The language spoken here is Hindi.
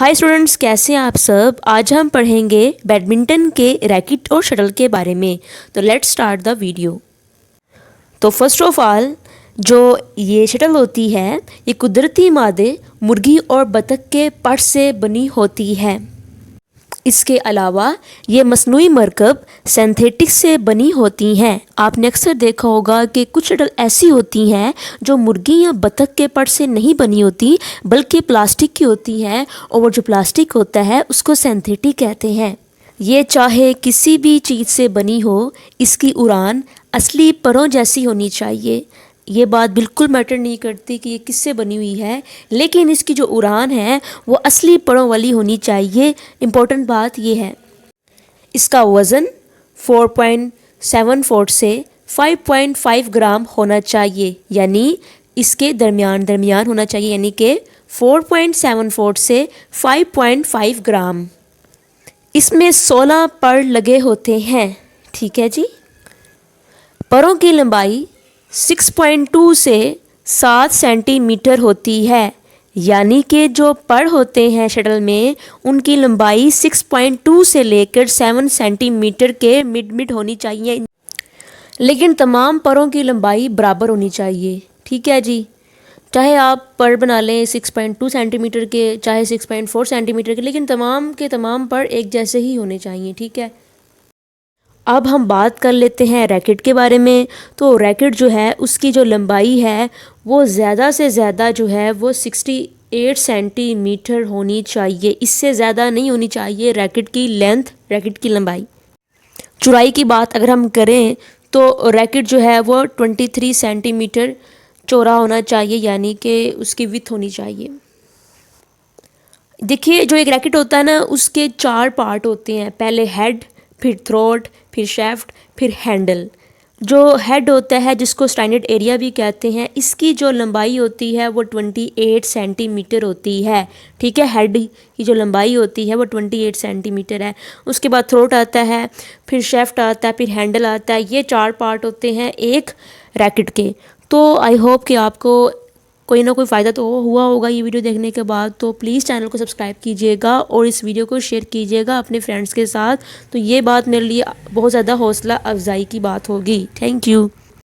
हाय स्टूडेंट्स, कैसे हैं आप सब। आज हम पढ़ेंगे बैडमिंटन के रैकेट और शटल के बारे में। तो लेट्स स्टार्ट द वीडियो। तो फर्स्ट ऑफ ऑल, जो ये शटल होती है ये कुदरती मादे मुर्गी और बतख के पर से बनी होती है। इसके अलावा ये मसनूई मरकब सिंथेटिक से बनी होती हैं। आपने अक्सर देखा होगा कि कुछ शटल ऐसी होती हैं जो मुर्गी या बतख के पर से नहीं बनी होती बल्कि प्लास्टिक की होती हैं, और वो जो प्लास्टिक होता है उसको सिंथेटिक कहते हैं। ये चाहे किसी भी चीज़ से बनी हो, इसकी उड़ान असली परों जैसी होनी चाहिए। ये बात बिल्कुल मैटर नहीं करती कि ये किससे बनी हुई है, लेकिन इसकी जो उड़ान है वो असली परों वाली होनी चाहिए। इम्पोर्टेंट बात ये है। इसका वज़न 4.74 से 5.5 ग्राम होना चाहिए, यानी इसके दरमियान होना चाहिए, यानी कि 4.74 से 5.5 ग्राम। इसमें 16 पर लगे होते हैं। ठीक है जी। परों की लंबाई 6.2 से 7 सेंटीमीटर होती है, यानी कि जो पर होते हैं शटल में उनकी लंबाई 6.2 से लेकर 7 सेंटीमीटर के मिड होनी चाहिए, लेकिन तमाम परों की लंबाई बराबर होनी चाहिए। ठीक है जी। चाहे आप पर बना लें 6.2 सेंटीमीटर के, चाहे 6.4 सेंटीमीटर के, लेकिन तमाम के तमाम पर एक जैसे ही होने चाहिए। ठीक है। अब हम बात कर लेते हैं रैकेट के बारे में। तो रैकेट जो है उसकी जो लंबाई है वो ज़्यादा से ज़्यादा जो है वो 68 सेंटीमीटर होनी चाहिए। इससे ज़्यादा नहीं होनी चाहिए रैकेट की लेंथ, रैकेट की लंबाई। चौड़ाई की बात अगर हम करें तो रैकेट जो है वो 23 सेंटीमीटर चौड़ा होना चाहिए, यानी कि उसकी विड्थ होनी चाहिए। देखिए, जो एक रैकेट होता है ना उसके 4 पार्ट होते हैं। पहले हेड, फिर थ्रोट, फिर शैफ्ट, फिर हैंडल। जो हेड होता है जिसको स्टैंडर्ड एरिया भी कहते हैं, इसकी जो लंबाई होती है वो 28 सेंटीमीटर होती है। ठीक है। हेड की जो लंबाई होती है वो 28 सेंटीमीटर है। उसके बाद थ्रोट आता है, फिर शैफ्ट आता है, फिर हैंडल आता है। ये 4 पार्ट होते हैं एक रैकेट के। तो आई होप कि आपको कोई ना कोई फ़ायदा तो हुआ होगा ये वीडियो देखने के बाद। तो प्लीज़ चैनल को सब्सक्राइब कीजिएगा और इस वीडियो को शेयर कीजिएगा अपने फ्रेंड्स के साथ। तो ये बात मेरे लिए बहुत ज़्यादा हौसला अफजाई की बात होगी। Thank you.